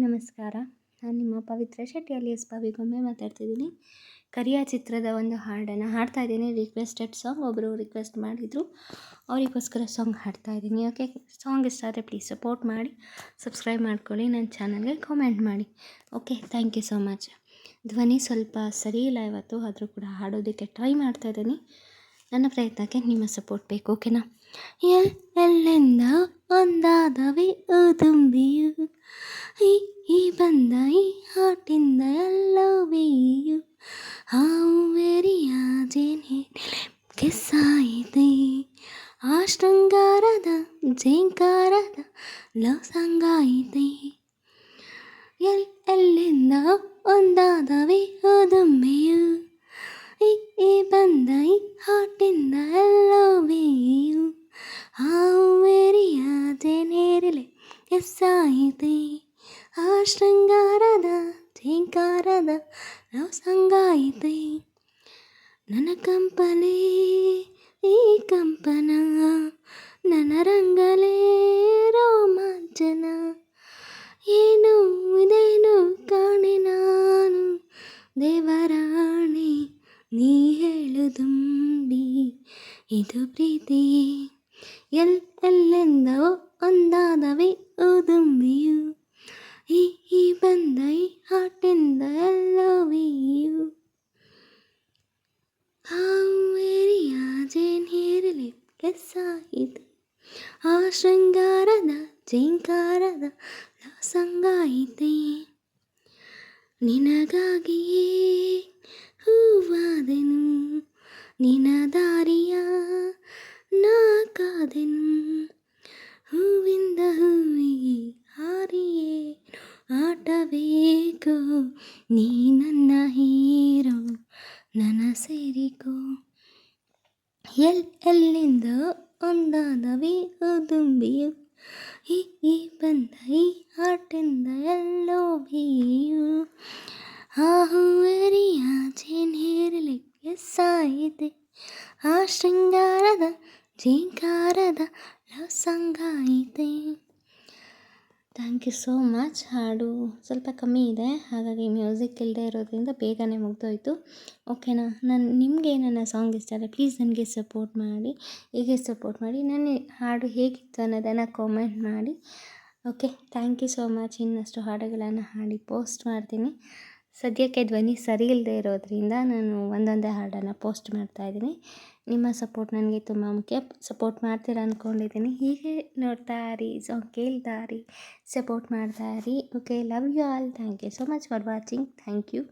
ನಮಸ್ಕಾರ. ನಾನು ನಿಮ್ಮ ಪವಿತ್ರ ಶೆಟ್ಟಿ ಅಲಿಯಾಸ್ ಪವಿಗೊಮ್ಮೆ ಮಾತಾಡ್ತಿದ್ದೀನಿ. ಕರಿಯ ಚಿತ್ರದ ಒಂದು ಹಾಡನ್ನು ಹಾಡ್ತಾಯಿದ್ದೀನಿ. ರಿಕ್ವೆಸ್ಟೆಡ್ ಸಾಂಗ್, ಒಬ್ಬರು ರಿಕ್ವೆಸ್ಟ್ ಮಾಡಿದರು, ಅವರಿಗೋಸ್ಕರ ಸಾಂಗ್ ಹಾಡ್ತಾಯಿದ್ದೀನಿ. ಓಕೆ, ಸಾಂಗ್ ಇಷ್ಟ ಆದರೆ ಪ್ಲೀಸ್ ಸಪೋರ್ಟ್ ಮಾಡಿ, ಸಬ್ಸ್ಕ್ರೈಬ್ ಮಾಡ್ಕೊಳ್ಳಿ, ನನ್ನ ಚಾನಲ್ಗೆ ಕಾಮೆಂಟ್ ಮಾಡಿ. Okay, thank you so much. ಧ್ವನಿ ಸ್ವಲ್ಪ ಸರಿ ಇಲ್ಲ ಇವತ್ತು, ಆದರೂ ಕೂಡ ಹಾಡೋದಕ್ಕೆ ಟ್ರೈ ಮಾಡ್ತಾಯಿದ್ದೀನಿ. ನನ್ನ ಪ್ರಯತ್ನಕ್ಕೆ ನಿಮ್ಮ ಸಪೋರ್ಟ್ ಬೇಕು, ಓಕೆನಾ? ಎಲ್ಲೆಂದ ಒಂದಾದವೆ ತುಂಬಿಯು, ಈ ಬಂದ ಈ ಹಾಟಿಂದ ಎಲ್ಲೋವೆಯು, ಹಾವೇರಿಯ ಜೇನೆ ಕೆಸ್ಸಾಯಿತೆ, ಆ ಶೃಂಗಾರದ ಝೇಂಕಾರದ ಲವ್ ಸಂಗಾಯಿತೆ. ಎಲ್ಲೆಂದ ಒಂದಾದವೆ ದುಂಬಿಯು, ಈ ಬಂದ ಈ ಹಾಟಿಂದ ಎಲ್ಲೋವೆಯು, ಹಾವೇರಿಯ ಜೇನೇರಿಲೆ ಕೆಸ್ಸಾಯಿತೆ, ಆ ಶೃಂಗಾರದ ಝೇಂಕಾರದ ಲವ್ ಸಂಗಾಯಿತೆ. ನನ್ನ ಕಂಪನೆ ಈ ಕಂಪನ, ನನ್ನ ರಂಗಲೇ ರೋಮಾಂಚನ, ಏನು ಇದೇನು ಕಾಣೆ ನಾನು, ದೇವರಾಣಿ ನೀ ಹೇಳು ದುಂಬಿ ಇದು ಪ್ರೀತಿಯೇ. ಎಲ್ಲೆಂದ ಒಂದಾದವೆ ದುಂಬಿಯು, ಈ ಬಂದ ಈ ಹಾಟಿಂದ ಎಲ್ಲೋವೆಯು, ಹಾವೇರಿಯ ಜೇನೇರಿಲೆ ಕೆಸ್ಸಾಯಿತೆ, ಆ ಶೃಂಗಾರದ ಝೇಂಕಾರದ ಲವ್ ಸಂಗಾಯಿತೆ. ನಿನಗಾಗಿಯೇ ಹೂವಾದೆನು, ನಿನ ದಾರಿಯ ನಾ ಕಾದೆನು, ಹೂವಿಂದ ಹೂವಿಗೆ ಹಾರಿಯೇ ಆಟಬೇಕು, ನೀ ನನ್ನ ಹೀರೋ ನನ್ನ ಸೇರಿಕೋ. ಎಲ್ಲಿಂದ ಒಂದಾದವೆ ದುಂಬಿಯು, ಈ ಬಂದ ಈ ಹಾಟಿಂದ ಎಲ್ಲೋವೆಯು, ಹಾವೇರಿಯ ಜೇನೇರಿಲೆ ಕೆಸ್ಸಾಯಿತೆ, ಆ ಶೃಂಗಾರದ ಝೇಂಕಾರದ ಲವ್ ಸಂಗಾಯಿತೆ. Thank you so much. ಹಾಡು ಸ್ವಲ್ಪ ಕಮ್ಮಿ ಇದೆ, ಹಾಗಾಗಿ ಮ್ಯೂಸಿಕ್ ಇಲ್ಲದೆ ಇರೋದ್ರಿಂದ ಬೇಗನೆ ಮುಗ್ದೋಯ್ತು, ಓಕೆನಾ? ನಿಮಗೆ ನನ್ನ ಸಾಂಗ್ ಇಷ್ಟ ಆದರೆ ಪ್ಲೀಸ್ ನನಗೆ ಸಪೋರ್ಟ್ ಮಾಡಿ, ಹೀಗೆ ಸಪೋರ್ಟ್ ಮಾಡಿ. ನನ್ನ ಹಾಡು ಹೇಗಿತ್ತು ಅನ್ನೋದನ್ನು ಕಾಮೆಂಟ್ ಮಾಡಿ. Okay, thank you so much. ಇನ್ನಷ್ಟು ಹಾಡುಗಳನ್ನು ಹಾಡಿ ಪೋಸ್ಟ್ ಮಾಡ್ತೀನಿ. ಸದ್ಯಕ್ಕೆ ಧ್ವನಿ ಸರಿ ಇಲ್ಲದೆ ಇರೋದ್ರಿಂದ ನಾನು ಒಂದೊಂದೇ ಹಾಡನ್ನು ಪೋಸ್ಟ್ ಮಾಡ್ತಾಯಿದ್ದೀನಿ. ನಿಮ್ಮ ಸಪೋರ್ಟ್ ನನಗೆ ತುಂಬ ಮುಖ್ಯ. ಸಪೋರ್ಟ್ ಮಾಡ್ತೀರ ಅಂದ್ಕೊಂಡಿದ್ದೀನಿ. ಹೀಗೆ ನೋಡ್ತಾ ಇರಿ, ಸಾಂಗ್ ಕೇಳ್ತಾ ಇರಿ, ಸಪೋರ್ಟ್ ಮಾಡ್ತಾ ಇರಿ. Okay, love you all. Thank you so much for watching. Thank you.